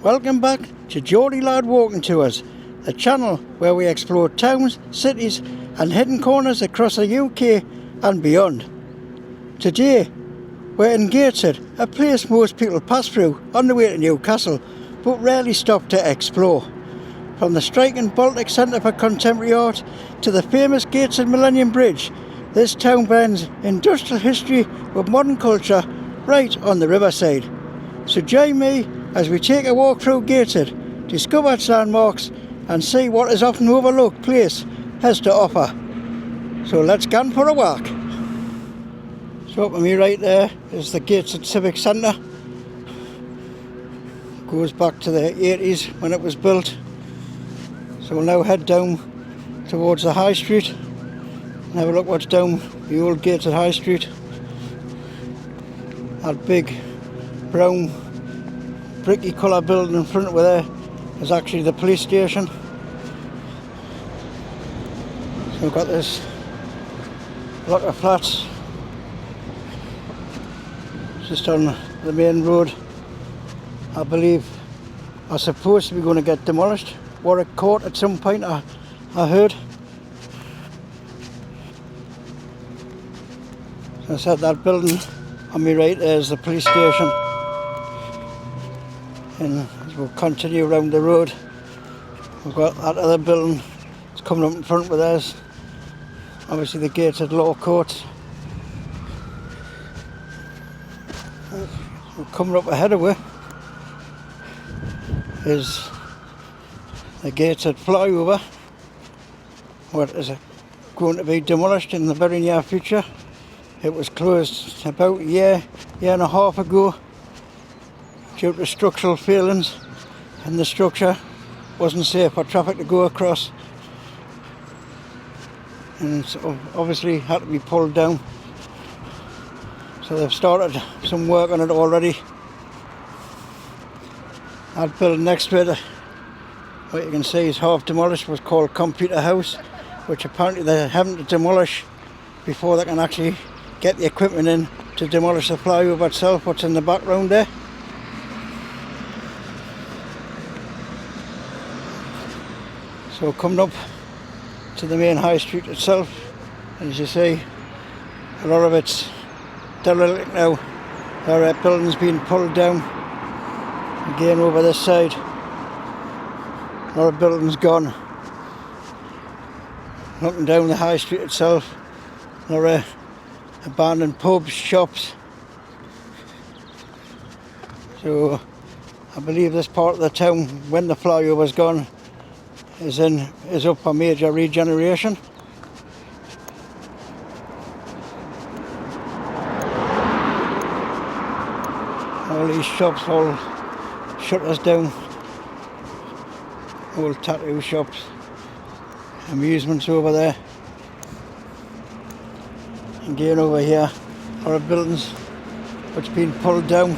Welcome back to Geordie Lad Walking Tours, a channel where we explore towns, cities and hidden corners across the UK and beyond. Today we're in Gateshead, a place most people pass through on the way to Newcastle but rarely stop to explore. From the striking Baltic centre for contemporary art to the famous Gateshead Millennium Bridge, this town blends industrial history with modern culture right on the Riverside. So join me as we take a walk through Gateshead, discover its landmarks and see what is often overlooked place has to offer. So let's go for a walk. So up on me right there is the Gateshead Civic Centre. Goes back to the 80s when it was built. So we'll now head down towards the High Street and have a look what's down the old Gateshead High Street. That big brown bricky colour building in front of there is actually the police station. So we've got this block of flats just on the main road. I believe are supposed to be going to get demolished. Warwick Court at some point I heard. So I said that building on my right there is the police station. And as we'll continue around the road, we've got that other building that's coming up in front with us. Obviously the Gateshead Law Court. Coming up ahead of it is the Gateshead flyover. What is it going to be demolished in the very near future? It was closed about a year and a half ago due to structural failings, and the structure wasn't safe for traffic to go across, and so obviously had to be pulled down. So they've started some work on it already. That building next to it, what you can see is half demolished, was called Computer House, which apparently they're having to demolish before they can actually get the equipment in to demolish the flyover itself, what's in the background there. So coming up to the main high street itself, as you see, a lot of it's derelict now. There are buildings being pulled down. Again over this side, a lot of buildings gone. Looking down the high street itself, a lot of abandoned pubs, shops. So I believe this part of the town, when the flyover's gone, is up for major regeneration. All these shops all shutters down, old tattoo shops, amusements over there. Again over here are the buildings which have been pulled down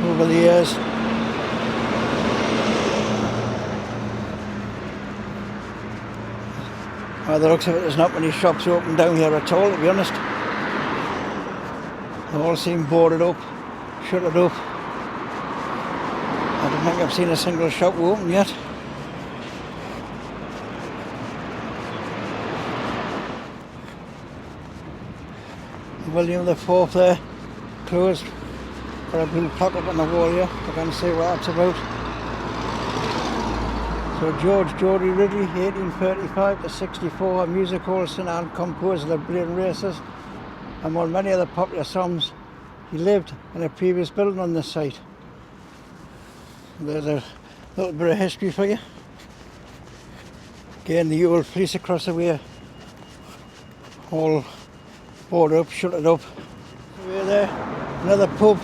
over the years. By the looks of it, there's not many shops open down here at all, to be honest. They all seem boarded up, shuttered up. I don't think I've seen a single shop open yet. William IV there, closed. Got a blue plaque up on the wall here. I can't see what that's about. So Geordie Ridley, 1835 to 64, a music hall singer and composer of Blade Races. Among many other popular songs, he lived in a previous building on this site. There's a little bit of history for you. Again, the old police across the way, all boarded up, shuttered up. Away there, another pub,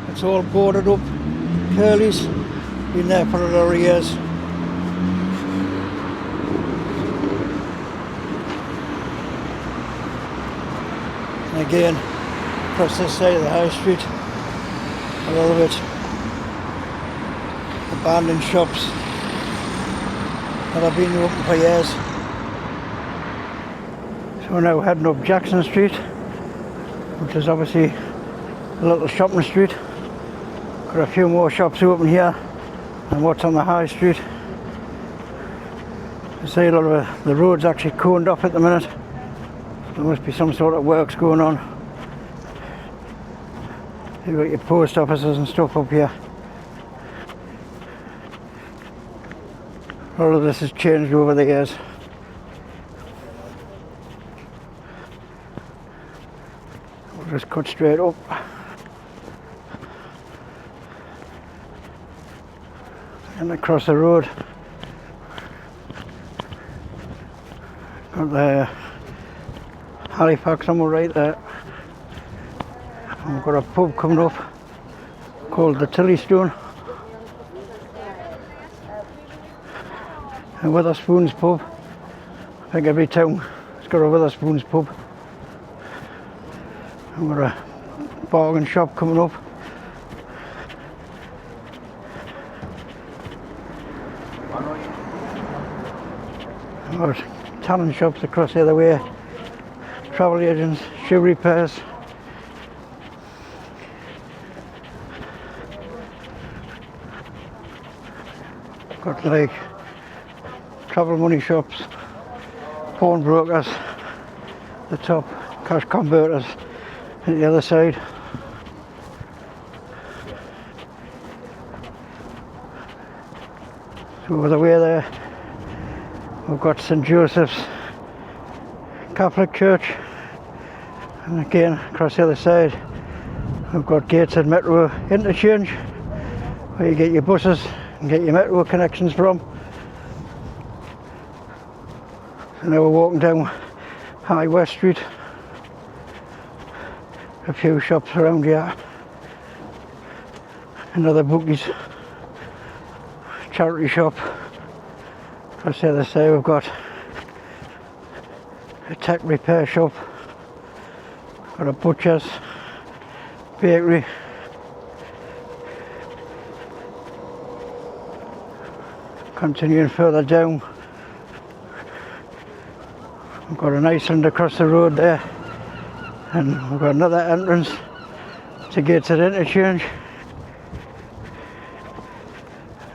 it's all boarded up. Curly's, been there for a lot of years. And again, across this side of the high street, a lot of it abandoned shops that have been open for years. So we're now heading up Jackson Street, which is obviously a little shopping street. Got a few more shops open here than what's on the high street. You see a lot of the road's actually coned off at the minute. There must be some sort of works going on. You've got your post offices and stuff up here. All of this has changed over the years. We'll just cut straight up. And across the road. Got the Halifax somewhere right there. And we've got a pub coming up called the Tillystone. And Witherspoon's pub. I think every town has got a Witherspoon's pub. And we've got a bargain shop coming up. Got tanning shops across the other way, travel agents, shoe repairs. Got like travel money shops, pawnbrokers, the top, cash converters at the other side. So over the way there we've got St Joseph's Catholic Church, and again across the other side we've got Gateshead Metro interchange where you get your buses and get your metro connections from. So now we're walking down High West Street. A few shops around here, another bookies, charity shop. Across the other side we've got a tech repair shop, got a butcher's, bakery, continuing further down we've got an Iceland across the road there, and we've got another entrance to Gateshead interchange.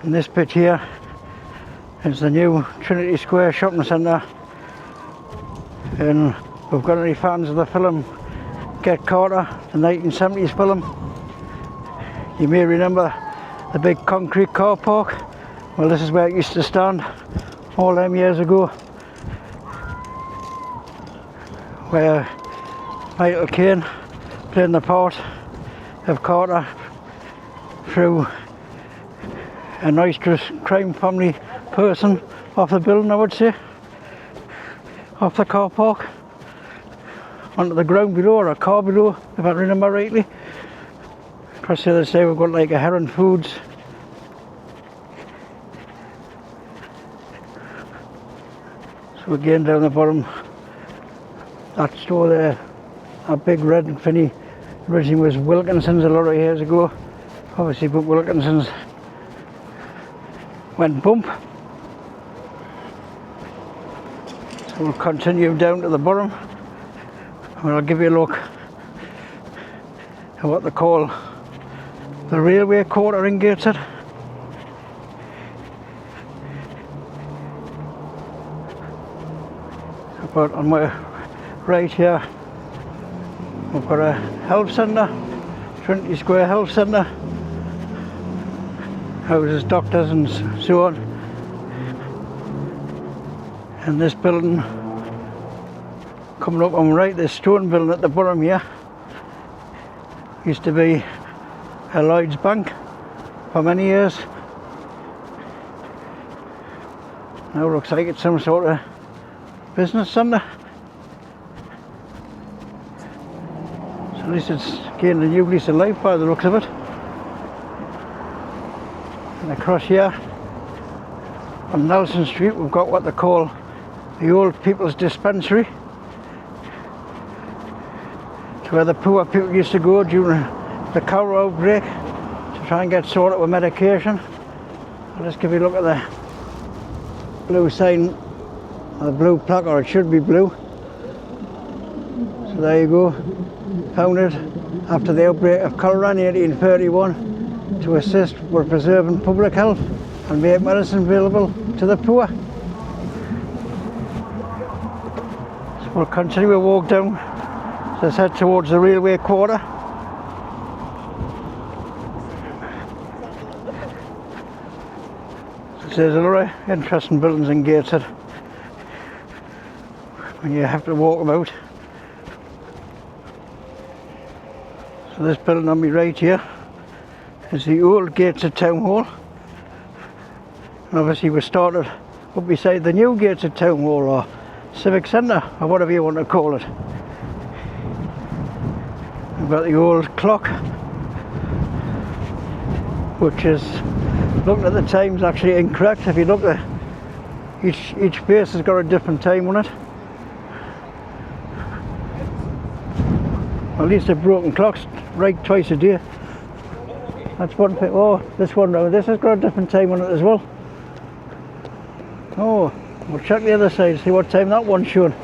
And this bit here is the new Trinity Square shopping centre, and we've got any fans of the film Get Carter, the 1970s film. You may remember the big concrete car park. Well, this is where it used to stand all them years ago, where Michael Caine playing the part of Carter through a noisterous crime family person off the building, I would say, off the car park, onto the ground below, or a car below, if I remember rightly. Across the other side we've got like a Heron Foods. So again down the bottom, that store there, that big red and finny, originally was Wilkinson's a lot of years ago, obviously, but Wilkinson's went bump. So we'll continue down to the bottom and I'll give you a look at what they call the railway quarter in Gateshead. But on my right here we've got a health centre, Trinity Square Health Centre, houses doctors and so on. And this building coming up on the right, this stone building at the bottom here, used to be a Lloyd's Bank for many years. Now it looks like it's some sort of business centre. So at least it's gained a new lease of life by the looks of it. And across here on Nelson Street we've got what they call the Old People's Dispensary. It's where the poor people used to go during the cholera outbreak to try and get sorted with medication. I'll just give you a look at the blue sign, the blue plaque, or it should be blue. So there you go, founded after the outbreak of cholera in 1831 to assist with preserving public health and make medicine available to the poor. So we'll continue to walk down, as I said, towards the railway quarter. There's a lot of interesting buildings in Gateshead when you have to walk them out. So this building on my right here is the old Gateshead Town Hall, and obviously we started up beside the new Gateshead Town Hall, or Civic Centre, or whatever you want to call it. We've got the old clock, which is, looking at the times, actually incorrect. If you look at each base has got a different time on it. At least the broken clocks right twice a day. That's one thing. Oh, this one now, this has got a different time on it as well. Oh, we'll check the other side, see what time that one's showing.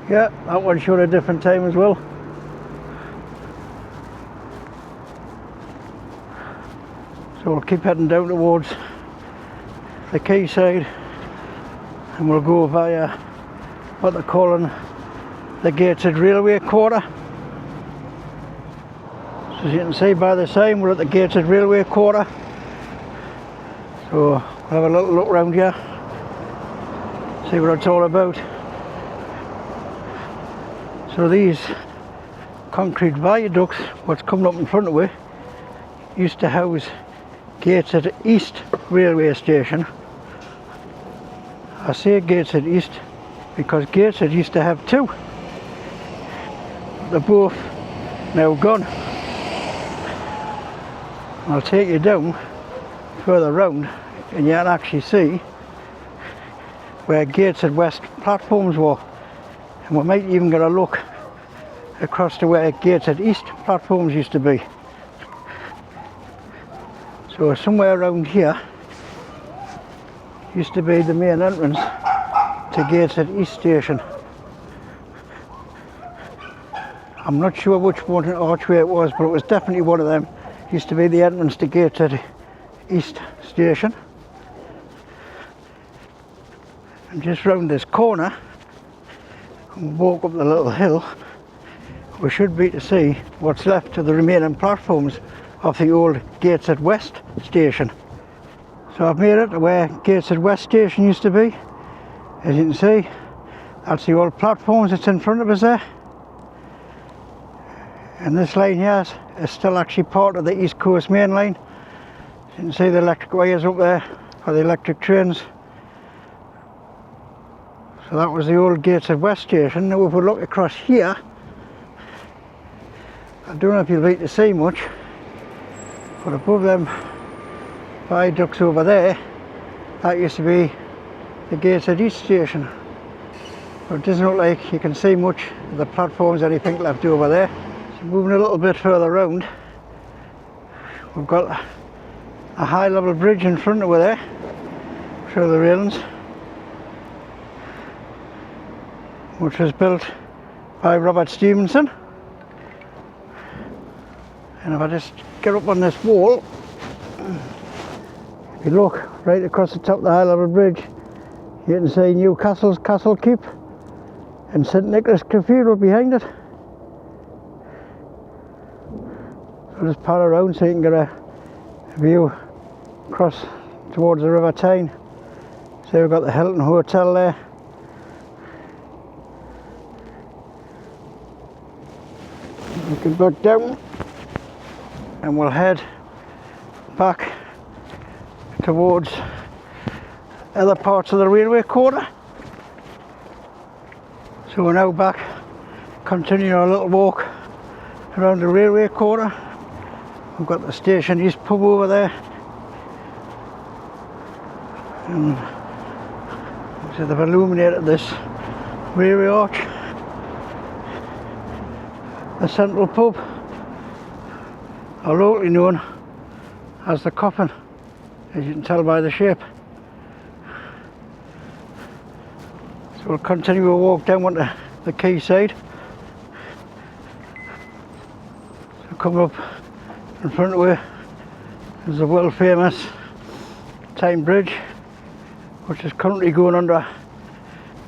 Yeah, that one's showing a different time as well. So we'll keep heading down towards the quayside, and we'll go via what they're calling the Gateshead Railway Quarter. So as you can see by the sign, we're at the Gateshead Railway Quarter. So we'll have a little look around here, see what it's all about. So these concrete viaducts, what's coming up in front of it, used to house Gateshead East Railway Station. I say Gateshead East because Gateshead used to have two. They're both now gone. I'll take you down further round and you can actually see where Gateshead West platforms were, and we might even get a look across to where Gateshead East platforms used to be. So somewhere around here used to be the main entrance to Gateshead East Station. I'm not sure which one archway it was, but it was definitely one of them. Used to be the entrance to Gateshead East Station. And just round this corner, and walk up the little hill, we should be to see what's left of the remaining platforms of the old Gateshead West Station. So I've made it to where Gateshead West Station used to be. As you can see, that's the old platforms that's in front of us there. And this line here is still actually part of the East Coast Main Line. You can see the electric wires up there for the electric trains. So that was the old Gateshead West Station. Now if we look across here, I don't know if you'll be able to see much, but above them viaducts over there, that used to be the Gateshead East Station. But it doesn't look like you can see much of the platforms or anything left over there. So moving a little bit further round, we've got a high level bridge in front of us there, through the railings, which was built by Robert Stevenson. And if I just get up on this wall, if you look right across the top of the high level bridge, you can see Newcastle's Castle Keep and St Nicholas Cathedral behind it. So just pan around so you can get a view across towards the River Tyne. So we've got the Hilton Hotel there. We can back down and we'll head back towards other parts of the railway quarter. So we're now back, continuing our little walk around the railway quarter. We've got the Station East pub over there, and so they've illuminated this railway arch. The Central Pub, are locally known as the Coffin, as you can tell by the shape. So we'll continue to walk down onto the quayside. coming up in front of it is the world famous Tyne Bridge, which is currently going under a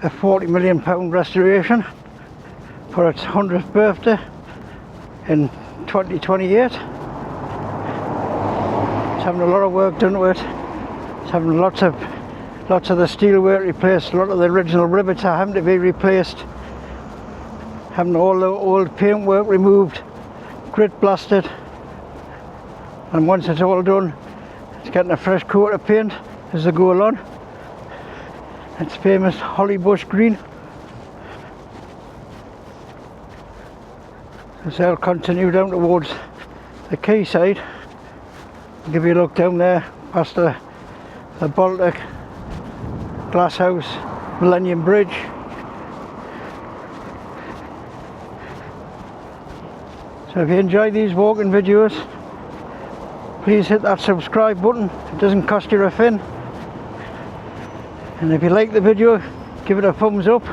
£40 million restoration for its 100th birthday in 2028. It's having a lot of work done to it. It's having lots of the steelwork replaced, a lot of the original rivets are having to be replaced, having all the old paintwork removed, grit blasted, and once it's all done, it's getting a fresh coat of paint as they go along. It's famous holly bush green. So I'll continue down towards the quayside. I'll give you a look down there past the Baltic Glass House Millennium Bridge. So if you enjoy these walking videos, please hit that subscribe button. It doesn't cost you a fin. And if you like the video, give it a thumbs up.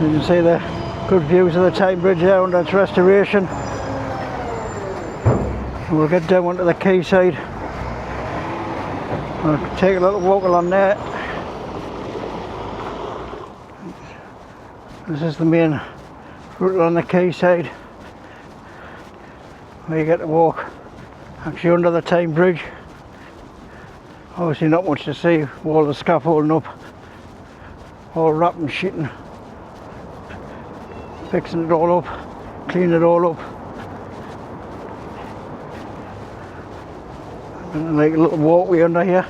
You can see the good views of the Tyne Bridge there under its restoration. And we'll get down onto the quayside. I'll take a little walk along there. This is the main route on the quayside, where you get to walk actually under the Tyne Bridge. Obviously not much to see, all the scaffolding up, all wrapping, sheeting, fixing it all up, cleaning it all up. And like a little walkway under here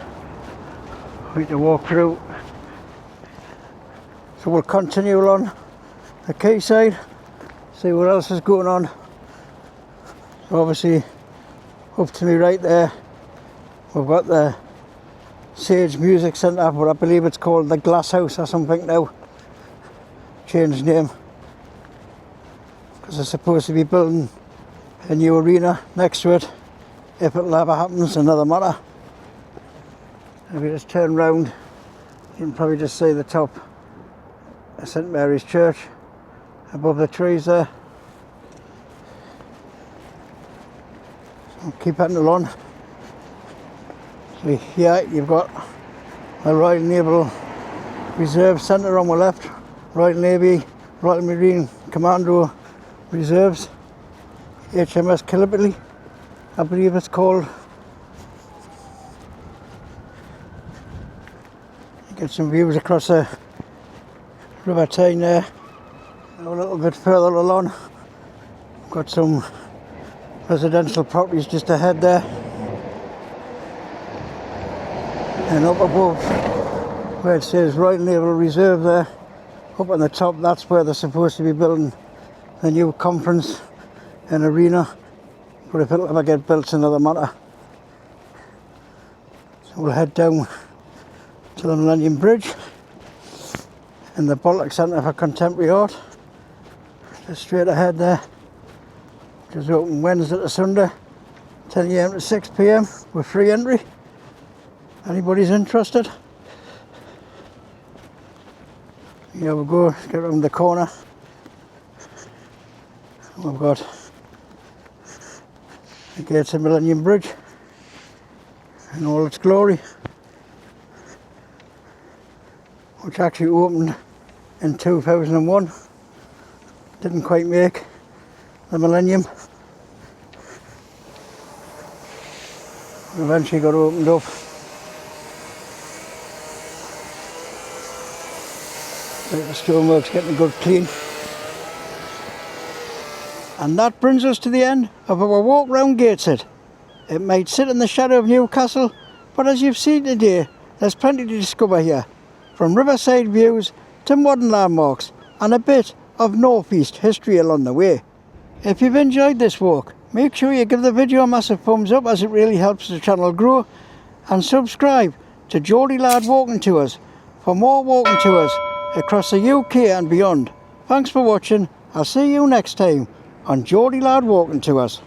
we can walk through. So we'll continue along the quayside, see what else is going on. So obviously up to me right there we've got the Sage Music Centre, but I believe it's called the Glass House or something now. Changed name, because they're supposed to be building a new arena next to it. If it'll ever happen is another matter. If you just turn round, you can probably just see the top of St Mary's Church above the trees there. So keep heading along. So here you've got the Royal Naval Reserve Centre on the left, Royal Navy, Royal Marine Commando Reserves, HMS Gallipoli, I believe it's called. You get some views across the River Tyne there. A little bit further along, got some residential properties just ahead there. And up above, where it says Royal Naval Reserve there, up on the top, that's where they're supposed to be building the new conference and arena. But if it'll ever get built, it's another matter. So we'll head down to the Millennium Bridge and the Baltic Centre for Contemporary Art. Just straight ahead there, which is open Wednesday to Sunday, 10 AM to 6 PM with free entry. Anybody's interested? Here we go, get around the corner. We've got the Gateshead Millennium Bridge in all its glory, which actually opened in 2001. Didn't quite make the millennium. Eventually got opened up. The stonework's getting good clean. And that brings us to the end of our walk round Gateshead. It might sit in the shadow of Newcastle, but as you've seen today, there's plenty to discover here, from riverside views to modern landmarks and a bit of northeast history along the way. If you've enjoyed this walk, make sure you give the video a massive thumbs up, as it really helps the channel grow, and subscribe to Geordie Lad Walking Tours for more walking tours across the UK and beyond. Thanks for watching. I'll see you next time on Geordie Lad Walking Tours.